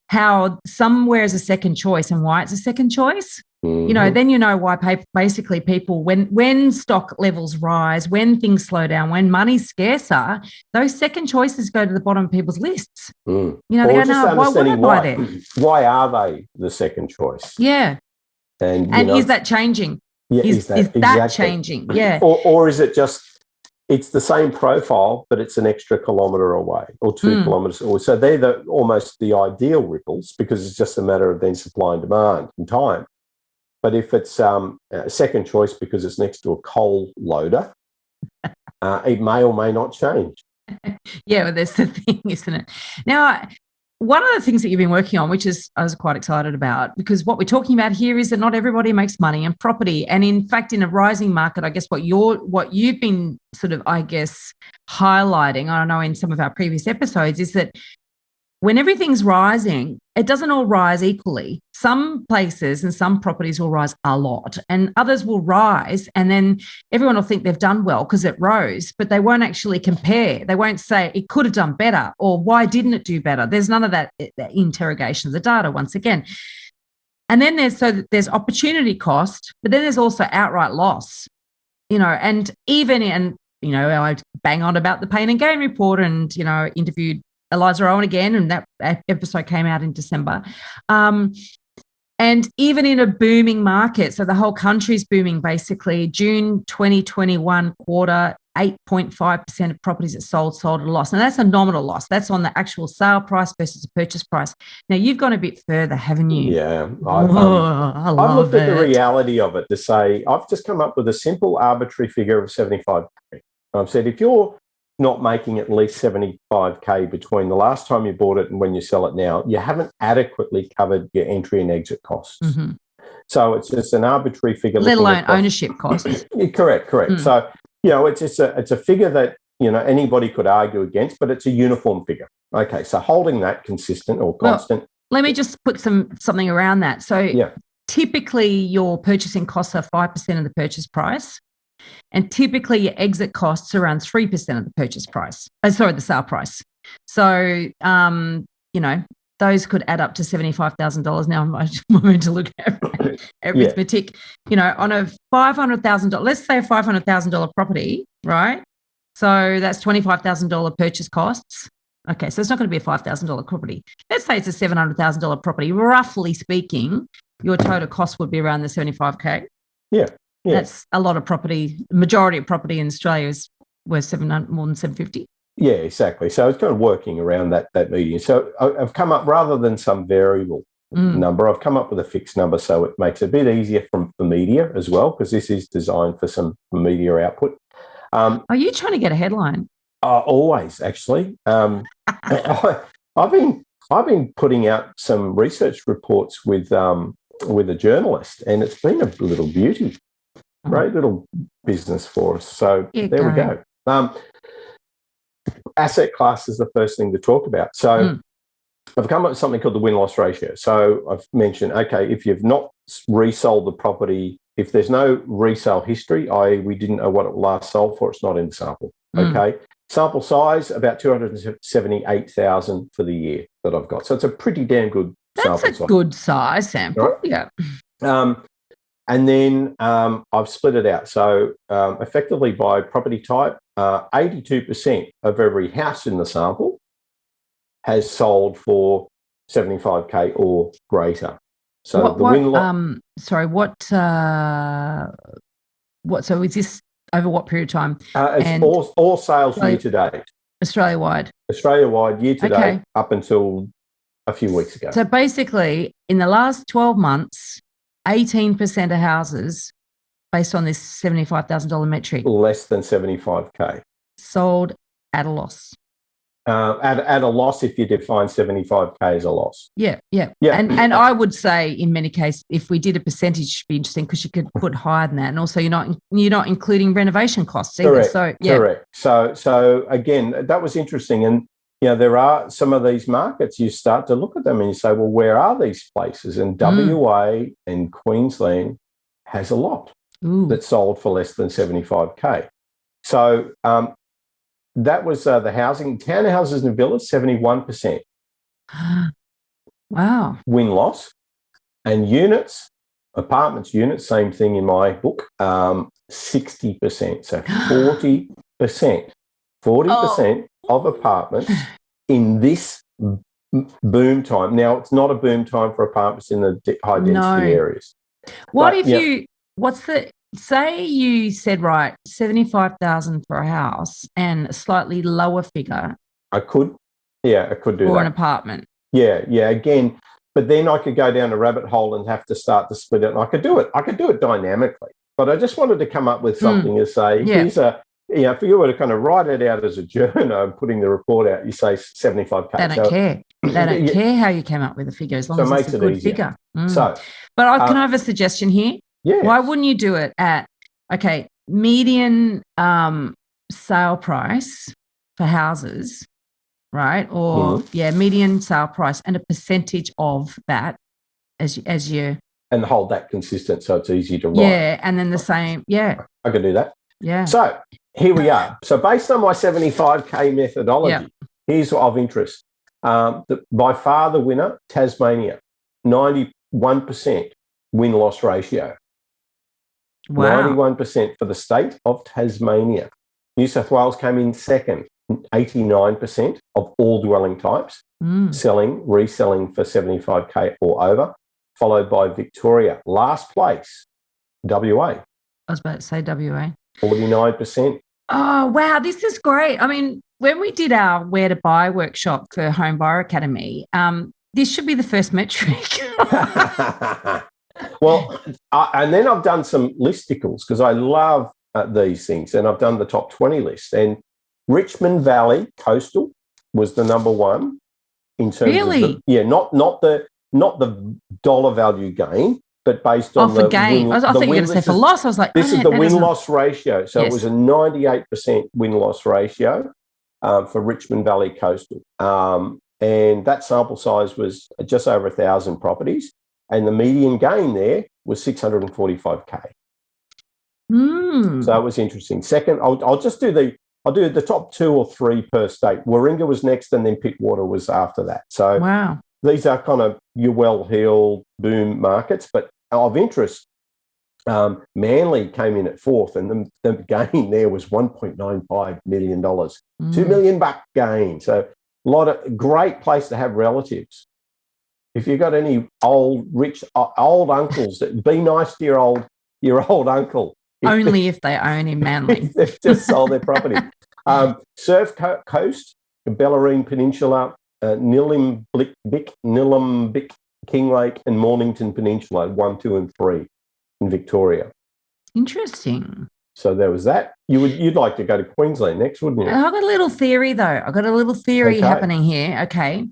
how somewhere is a second choice and why it's a second choice, then you know why basically people, when stock levels rise, when things slow down, when money's scarcer, those second choices go to the bottom of people's lists. They go, no, why would I buy there? Why are they the second choice? Yeah. And is that changing? Yeah, is that exactly changing? Yeah. Or is it just it's the same profile, but it's an extra kilometre away or 2 kilometres away. So they're almost the ideal ripples because it's just a matter of then supply and demand and time. But if it's a second choice because it's next to a coal loader, it may or may not change. Yeah, well, that's the thing, isn't it? Now, one of the things that you've been working on, which is I was quite excited about, because what we're talking about here is that not everybody makes money in property. And in fact, in a rising market, I guess what you've been sort of, I guess, highlighting, I don't know, in some of our previous episodes, is that when everything's rising, it doesn't all rise equally. Some places and some properties will rise a lot and others will rise, and then everyone will think they've done well because it rose, but they won't actually compare. They won't say it could have done better or why didn't it do better. There's none of that interrogation of the data once again. And then there's opportunity cost, but then there's also outright loss, and even I bang on about the pain and gain report and, interviewed Eliza Owen again, and that episode came out in December. And even in a booming market, so the whole country's booming basically, June 2021 quarter, 8.5% of properties that sold at a loss. Now, that's a nominal loss. That's on the actual sale price versus the purchase price. Now, you've gone a bit further, haven't you? Yeah. I've looked at the reality of it to say, I've just come up with a simple arbitrary figure of 75K. I've said, if you're not making at least 75K between the last time you bought it and when you sell it now, you haven't adequately covered your entry and exit costs. Mm-hmm. So it's just an arbitrary figure. Let alone ownership costs. Correct. So, it's a figure that, anybody could argue against, but it's a uniform figure. Okay, so holding that consistent or constant. Well, let me just put something around that. So typically your purchasing costs are 5% of the purchase price. And typically your exit costs are around 3% of the purchase price. The sale price. So, those could add up to $75,000. Now I'm going to look at arithmetic. On a $500,000, let's say a $500,000 property, right? So that's $25,000 purchase costs. Okay, so it's not going to be a $5,000 property. Let's say it's a $700,000 property. Roughly speaking, your total cost would be around the $75K. Yeah. That's a lot of property. Majority of property in Australia is worth more than 750. Yeah, exactly. So it's kind of working around that median. So I've come up, rather than some variable number, I've come up with a fixed number, so it makes it a bit easier for media as well, because this is designed for some media output. Are you trying to get a headline? Always, actually. I've been putting out some research reports with a journalist, and it's been a little beauty. Great little business for us. So there we go. Asset class is the first thing to talk about. So I've come up with something called the win-loss ratio. So I've mentioned, okay, if you've not resold the property, if there's no resale history, i.e. we didn't know what it last sold for, it's not in the sample. Okay. Sample size, about 278,000 for the year that I've got. So it's a pretty damn good sample size. That's a good size sample, right? Yeah. And then I've split it out. So effectively by property type, 82% of every house in the sample has sold for 75K or greater. So so is this over what period of time? It's all sales year to date. Australia-wide? Australia-wide year to date up until a few weeks ago. So basically in the last 12 months, 18% of houses, based on this $75,000 metric, less than 75K, sold at a loss. At a loss, if you define 75K as a loss. Yeah. And I would say in many cases, if we did a percentage, it'd be interesting because you could put higher than that, and also you're not including renovation costs either. Correct. So again, that was interesting, and there are some of these markets, you start to look at them and you say, well, where are these places? And WA and Queensland has a lot that sold for less than 75K. So that was the housing. Townhouses and villas, 71%. Wow. Win-loss. And apartments units, same thing in my book, 60%. So 40%. 40% of apartments in this boom time. Now, it's not a boom time for apartments in the high density areas. What's the say you said, right, 75,000 for a house and a slightly lower figure. I could do that. For an apartment. Yeah. Again, but then I could go down a rabbit hole and have to start to split it. And I could do it dynamically. But I just wanted to come up with something to say, here's if you were to kind of write it out as a journo and putting the report out, you say 75K. They don't care. They don't care how you came up with a figure as long as it's a good figure. So, but can I have a suggestion here? Yeah. Why wouldn't you do it at, median sale price for houses, right? Or, median sale price and a percentage of that as you... And hold that consistent so it's easy to write. Yeah, and then the same, I could do that. Yeah. So here we are. So based on my 75K methodology, here's of interest. By far the winner, Tasmania, 91% win-loss ratio. Wow. 91% for the state of Tasmania. New South Wales came in second, 89% of all dwelling types, reselling for 75K or over, followed by Victoria. Last place, WA. I was about to say WA. 49%. Oh, wow. This is great. I mean, when we did our Where to Buy workshop for Home Buyer Academy, this should be the first metric. Well, and then I've done some listicles because I love these things, and I've done the top 20 list. And Richmond Valley Coastal was the number one in terms of not the dollar value gain, but based on for gain. I thought you were going to say for loss. I was like, this is the win-loss ratio. So it was a 98% win-loss ratio for Richmond Valley Coastal. And that sample size was just over 1,000 properties. And the median gain there was 645K. So it was interesting. Second, I'll do the top 2 or 3 per state. Warringah was next, and then Pittwater was after that. So wow. These are kind of your well-heeled boom markets, but of interest, Manly came in at 4th, and the gain there was $1.95 million, $2 million gain. So a lot of great place to have relatives. If you've got any old uncles, be nice to your old uncle. If they own in Manly. They've just sold their property. Surf Coast, Bellarine Peninsula, Nillumbik, Kinglake, and Mornington Peninsula, 1, 2, and 3 in Victoria. Interesting. So there was that. You'd like to go to Queensland next, wouldn't you? I've got a little theory, though. I've got a little theory happening here. Okay.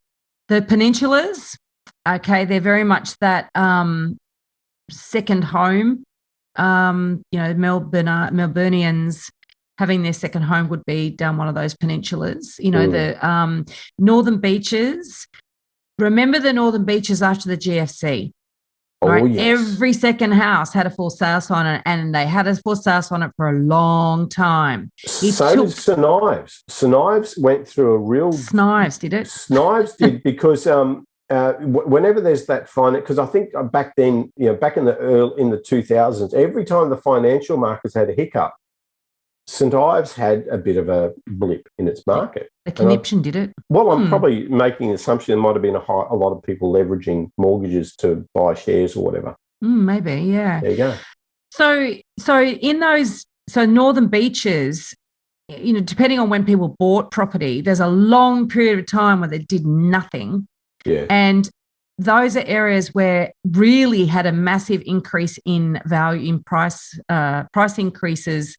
The peninsulas, they're very much that second home. Melburnians having their second home would be down one of those peninsulas. The northern beaches. Remember the northern beaches after the GFC? Right? Oh, yes. Every second house had a for sale sign on it, and they had a for sale on it for a long time. Did St Ives. St Ives went through a real... Snives, did it? Snives did, because whenever there's that finance, because I think back then, back in the 2000s, every time the financial markets had a hiccup, St Ives had a bit of a blip in its market. The conniption did it. Well, I'm probably making an assumption there might have been a lot of people leveraging mortgages to buy shares or whatever. Maybe, yeah. There you go. So in those northern beaches, depending on when people bought property, there's a long period of time where they did nothing. Yeah. And those are areas where really had a massive increase in value, in price increases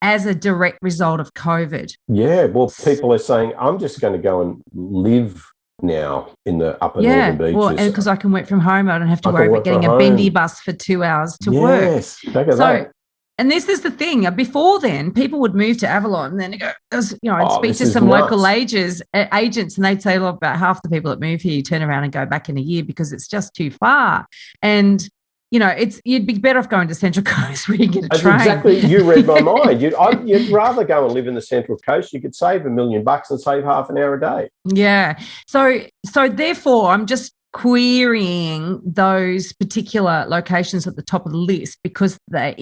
as a direct result of COVID. Yeah, well, people are saying, I'm just going to go and live now in the upper northern beaches. Well, because I can work from home. I don't have to worry about getting a bendy bus for 2 hours to work. Yes, look at that. And this is the thing. Before then, people would move to Avalon, and then I'd speak to some local agents, and they'd say, look, about half the people that move here, you turn around and go back in a year because it's just too far. And you'd be better off going to Central Coast where you get a train. Exactly. You read my mind. You'd rather go and live in the Central Coast. You could save $1 million and save half an hour a day. Yeah. So therefore, I'm just querying those particular locations at the top of the list because they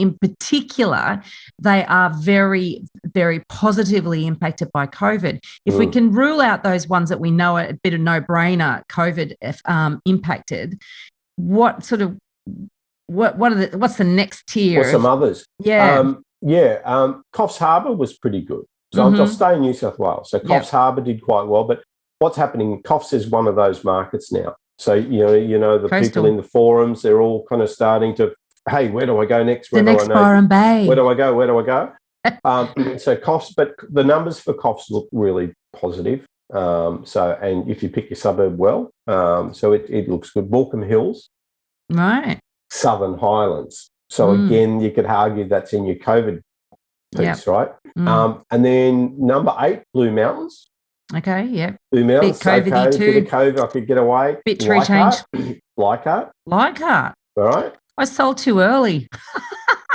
are very, very positively impacted by COVID. If we can rule out those ones that we know are a bit of no-brainer COVID impacted, what sort of what's the next tier? Or some others. Yeah. Coffs Harbour was pretty good. So I'll stay in New South Wales. So Coffs Harbour did quite well, but what's happening? Coffs is one of those markets now. So the Coastal. people in the forums, they're all kind of starting to, hey, where do I go next? The next Byron Bay. Where do I go? Where do I go? So Coffs, but the numbers for Coffs look really positive. And if you pick your suburb well, so it looks good. Walcombe Hills, right? Southern Highlands. So again, you could argue that's in your COVID piece, right? And then number 8, Blue Mountains. Okay, yeah. Blue Mountains, bit COVID-y too. Bit of COVID, I could get away. Bit tree change. Leichhardt. Leichhardt. All right. I sold too early.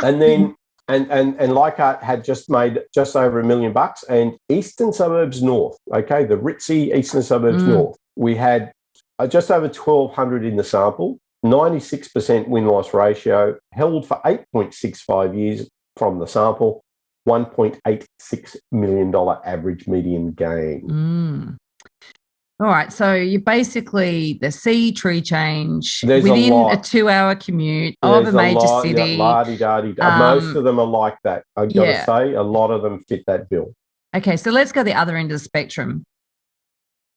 And then and Leichhardt had just made just over $1 million, and Eastern Suburbs North, okay, the ritzy Eastern Suburbs North, we had just over 1,200 in the sample, 96% win-loss ratio, held for 8.65 years from the sample, $1.86 million average median gain. All right, so you basically the sea tree change There's within a 2-hour commute of a major city. Most of them are like that. I've got to say, a lot of them fit that bill. Okay, so let's go the other end of the spectrum.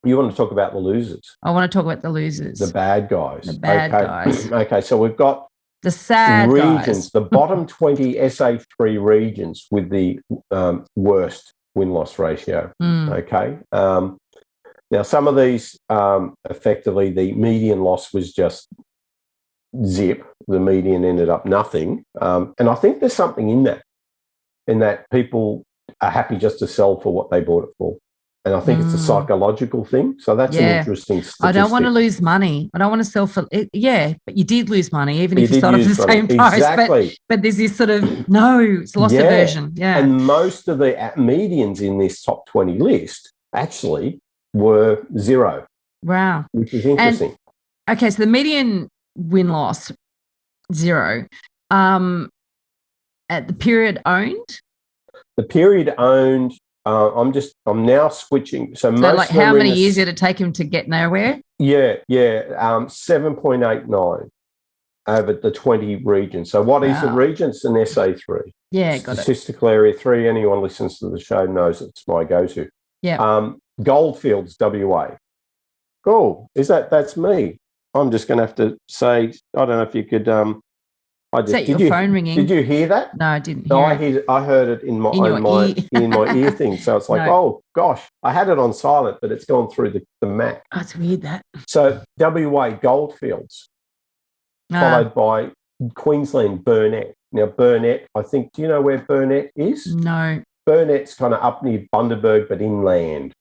You want to talk about the losers? I want to talk about the losers. The bad guys. The bad guys. Okay, so we've got the sad regions, guys. the bottom 20 SA3 regions with the worst win-loss ratio. Okay. Now, some of these, effectively, the median loss was just zip. The median ended up nothing. And I think there's something in that people are happy just to sell for what they bought it for. And I think it's a psychological thing. So that's an interesting statistic. I don't want to lose money. I don't want to sell for it. Yeah, but you did lose money, even if you started for the same price. Exactly. But there's this sort of, it's loss aversion. Yeah. And most of the medians in this top 20 list actually were 0. Wow. Which is interesting. Okay, so the median win-loss, 0. At the period owned? The period owned, I'm now switching. So most like how many years did it take him to get nowhere? 7.89 over the 20 regions. So what is a region? It's an SA3. Yeah, got Statistical area 3. Anyone listens to the show knows it's my go-to. Yeah. Goldfields, WA. Cool. That's me. I'm just going to have to say, I don't know if you could. Is that your phone ringing? Did you hear that? No, I didn't. I heard it in my ear thing. So it's like, oh gosh, I had it on silent, but it's gone through the Mac. Oh, it's weird that. So WA Goldfields, followed by Queensland Burnett. Now Burnett, I think. Do you know where Burnett is? No. Burnett's kind of up near Bundaberg, but inland.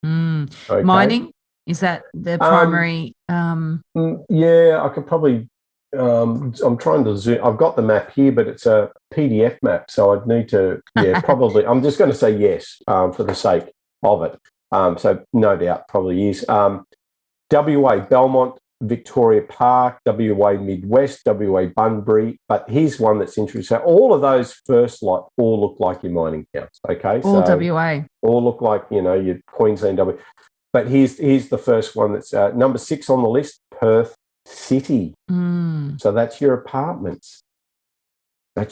Okay. Mining, is that the primary? Yeah, I could probably. I'm trying to zoom. I've got the map here, but it's a PDF map, so I'd need to. Yeah, probably. I'm just going to say yes for the sake of it. So no doubt, probably is. WA Belmont, Victoria Park, WA Midwest, WA Bunbury. But here's one that's interesting. So all of those first all look like your mining counts. Okay, all WA. All look like your Queensland WA. But here's the first one that's number 6 on the list, Perth City. So that's your apartments. And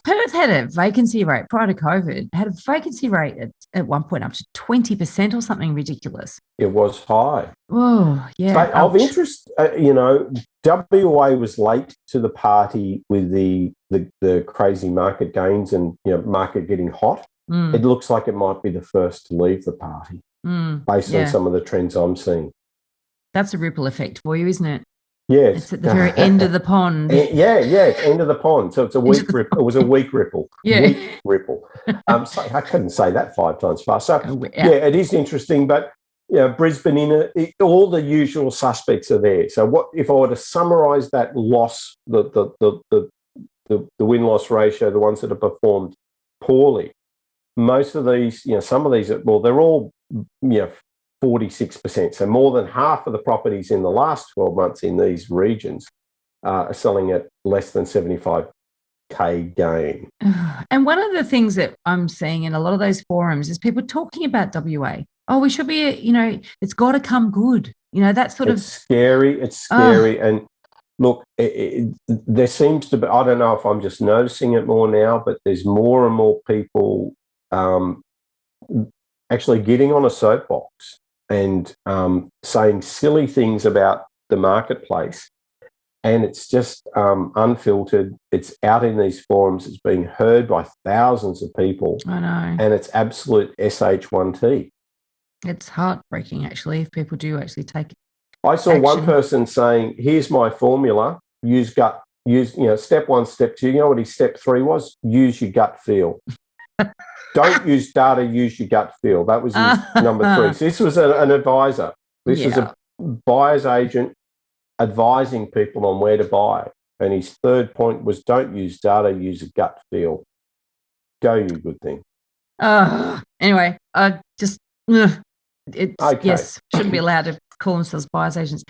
Perth had a vacancy rate prior to COVID, had a vacancy rate at one point up to 20% or something ridiculous. It was high. Oh, yeah. But of interest, WA was late to the party with the crazy market gains and market getting hot. It looks like it might be the first to leave the party based on some of the trends I'm seeing. That's a ripple effect for you, isn't it? Yes. It's at the very end of the pond. Yeah, it's end of the pond. So it's a weak ripple. It was a weak ripple. Yeah. Weak ripple. So I couldn't say that 5 times fast. So, it is interesting. But, Brisbane, all the usual suspects are there. So what if I were to summarise that loss, the win-loss ratio, the ones that have performed poorly, most of these, some of these, they're all, 46%. So more than half of the properties in the last 12 months in these regions are selling at less than 75K gain. And one of the things that I'm seeing in a lot of those forums is people talking about WA. Oh, we should be, it's got to come good. That sort It's scary. And look, there seems to be, I don't know if I'm just noticing it more now, but there's more and more people actually getting on a soapbox and saying silly things about the marketplace. And it's just unfiltered. It's out in these forums. It's being heard by thousands of people. I know. And it's absolute SH1T. It's heartbreaking, actually, if people do actually take it. I saw one person saying, here's my formula, use, step one, step two. You know what his step three was? Use your gut feel. Don't use data, use your gut feel. That was his number three. So this was an advisor. This was a buyer's agent advising people on where to buy. And his third point was, don't use data, use a gut feel. Go, you good thing. Anyway, yes, shouldn't be allowed to call themselves buyer's agents.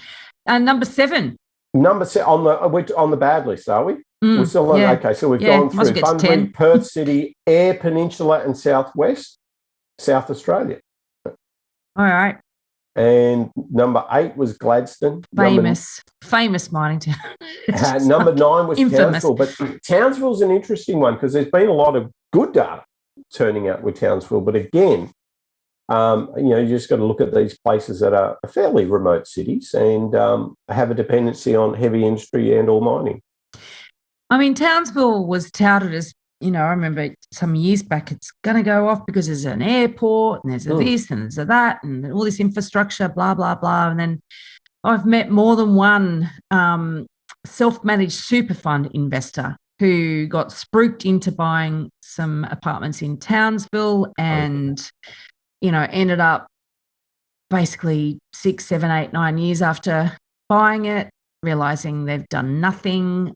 Number seven on the bad list, are we? We're still on. Okay, so we've gone through Bunbury, Perth City, Eyre Peninsula, and Southwest, South Australia. All right. And number 8 was Gladstone. Famous mining town. Number 9 was infamous. Townsville. But Townsville's an interesting one because there's been a lot of good data turning out with Townsville. But again, you just got to look at these places that are fairly remote cities and have a dependency on heavy industry and or mining. I mean, Townsville was touted as, I remember some years back, it's going to go off because there's an airport and there's a this and there's a that and all this infrastructure, blah, blah, blah. And then I've met more than one self-managed super fund investor who got spruiked into buying some apartments in Townsville and, ended up basically 6, 7, 8, 9 years after buying it, realising they've done nothing.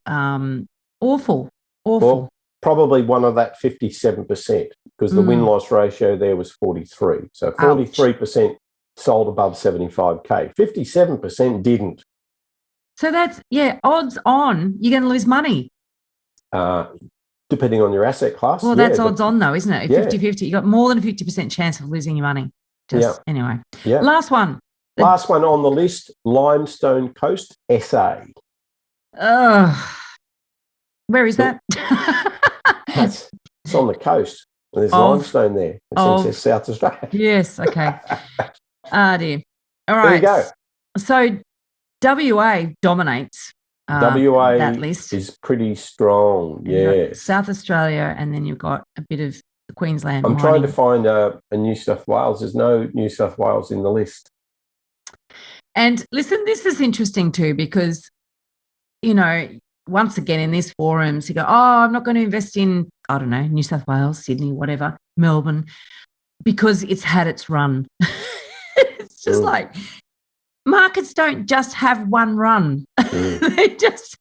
Awful. Well, probably one of that 57% because the win-loss ratio there was 43. So 43% sold above 75K. 57% didn't. So that's, odds on you're going to lose money. Depending on your asset class. Well, that's odds on though, isn't it? 50-50. You've got more than a 50% chance of losing your money. Anyway. Yeah. Last one. Last one on the list, Limestone Coast, SA. Where is that? It's on the coast. There's limestone there. It's South Australia. Yes, okay. Dear. All right. There you go. So WA dominates WA that list. Is pretty strong, yes. South Australia, and then you've got a bit of Queensland. I'm trying to find a New South Wales. There's no New South Wales in the list. And listen, this is interesting too because, once again in these forums, you go, I'm not going to invest in, I don't know, New South Wales, Sydney, whatever, Melbourne, because it's had its run. It's just like markets don't just have one run. They just...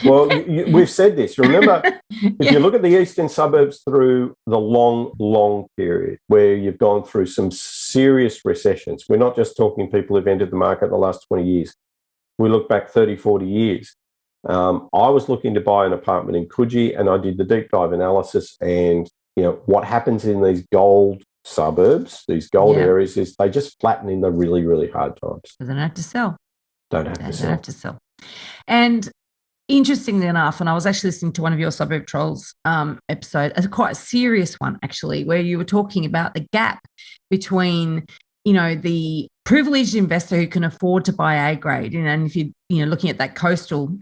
Well, we've said this. Remember, if you look at the eastern suburbs through the long, long period where you've gone through some serious recessions, we're not just talking people who've entered the market in the last 20 years. We look back 30, 40 years. I was looking to buy an apartment in Coogee and I did the deep dive analysis and, what happens in these gold suburbs, these gold areas is they just flatten in the really, really hard times. They don't have to sell. Don't have to sell. And interestingly enough, and I was actually listening to one of your Suburb Trolls episode, quite a serious one actually, where you were talking about the gap between, the privileged investor who can afford to buy A grade, and if you're looking at that coastal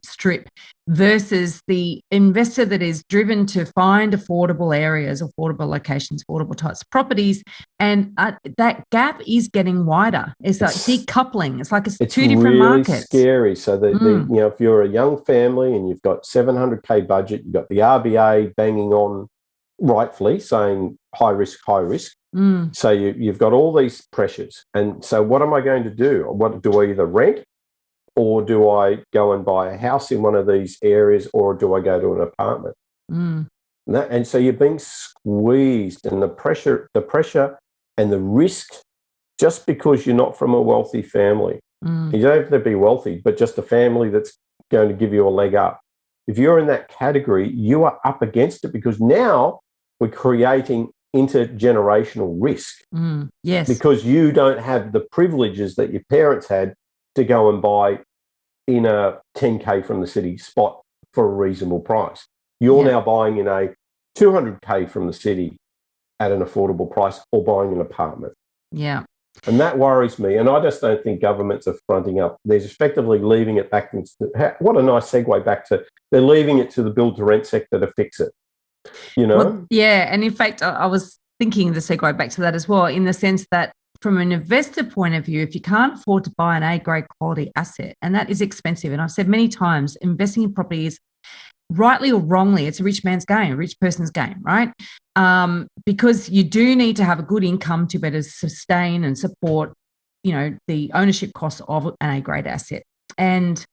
strip versus the investor that is driven to find affordable areas, affordable locations, affordable types of properties, and that gap is getting wider. It's like decoupling. It's like it's two different markets. It's really scary. So if you're a young family and you've got $700K budget, you've got the RBA banging on rightfully saying high risk. So you've got all these pressures. And so what am I going to do? What do I either rent or do I go and buy a house in one of these areas or do I go to an apartment? And so you're being squeezed and the pressure and the risk just because you're not from a wealthy family. You don't have to be wealthy, but just a family that's going to give you a leg up. If you're in that category, you are up against it because now we're creating intergenerational risk. Yes. Because you don't have the privileges that your parents had to go and buy in a 10K from the city spot for a reasonable price. You're now buying in a 200K from the city at an affordable price, or buying an apartment. Yeah. And that worries me. And I just don't think governments are fronting up. They're effectively leaving it back. What a nice segue back to, they're leaving it to the build-to-rent sector to fix it, you know? Well, yeah. And in fact, I was thinking the segue back to that as well, in the sense that from an investor point of view, if you can't afford to buy an A-grade quality asset, and that is expensive, and I've said many times, investing in property is, rightly or wrongly, it's a rich man's game, a rich person's game, right? Because you do need to have a good income to better sustain and support, you know, the ownership costs of an A-grade asset. And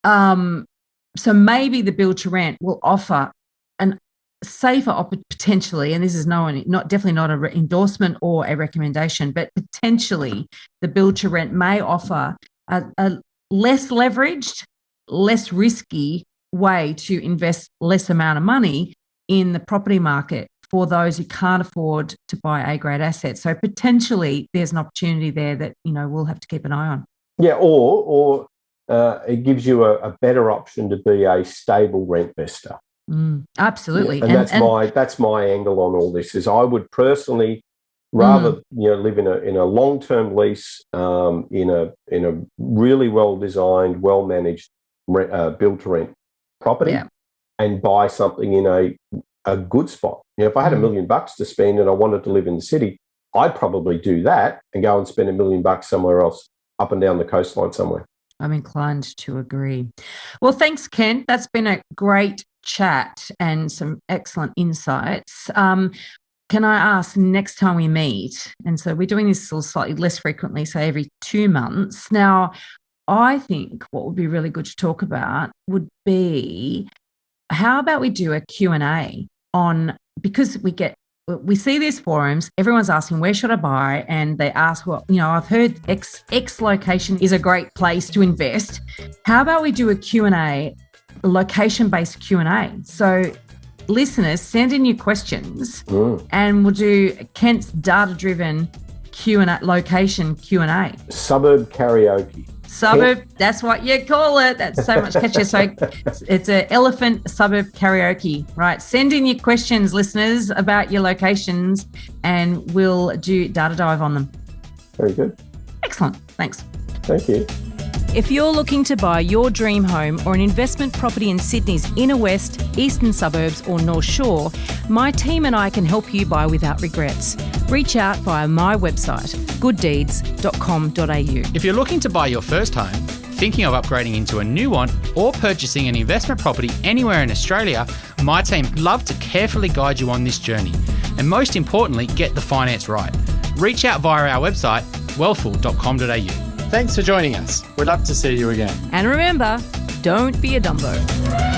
so maybe the build to rent will offer an safer potentially, and this is definitely not an endorsement or a recommendation, but potentially the build to rent may offer a less leveraged, less risky way to invest less amount of money in the property market for those who can't afford to buy A-grade assets. So potentially there's an opportunity there that, you know, we'll have to keep an eye on. Yeah, or it gives you a better option to be a stable rent investor. Absolutely. Yeah, and that's my angle on all this. Is I would personally rather live in a long-term lease in a really well-designed, well-managed build-to-rent property, and buy something in a good spot. You know, if I had $1 million to spend and I wanted to live in the city, I'd probably do that and go and spend $1 million somewhere else, up and down the coastline somewhere. I'm inclined to agree. Well, thanks, Kent. That's been a great chat and some excellent insights. Can I ask, next time we meet, and so we're doing this slightly less frequently, so every 2 months. Now, I think what would be really good to talk about would be, how about we do a Q&A on, because we see these forums, everyone's asking, where should I buy? And they ask, well, you know, I've heard X location is a great place to invest. How about we do a Q&A, location-based Q&A? So listeners, send in your questions and we'll do Kent's data-driven Q&A, location Q&A. Suburb karaoke. Suburb, that's what you call it. That's so much catchier. So it's an elephant suburb karaoke, right? Send in your questions, listeners, about your locations, and we'll do data dive on them. Very good. Excellent. Thanks. Thank you. If you're looking to buy your dream home or an investment property in Sydney's inner west, eastern suburbs or North Shore, my team and I can help you buy without regrets. Reach out via my website, gooddeeds.com.au. If you're looking to buy your first home, thinking of upgrading into a new one, or purchasing an investment property anywhere in Australia, my team would love to carefully guide you on this journey. And most importantly, get the finance right. Reach out via our website, wealthful.com.au. Thanks for joining us. We'd love to see you again. And remember, don't be a Dumbo.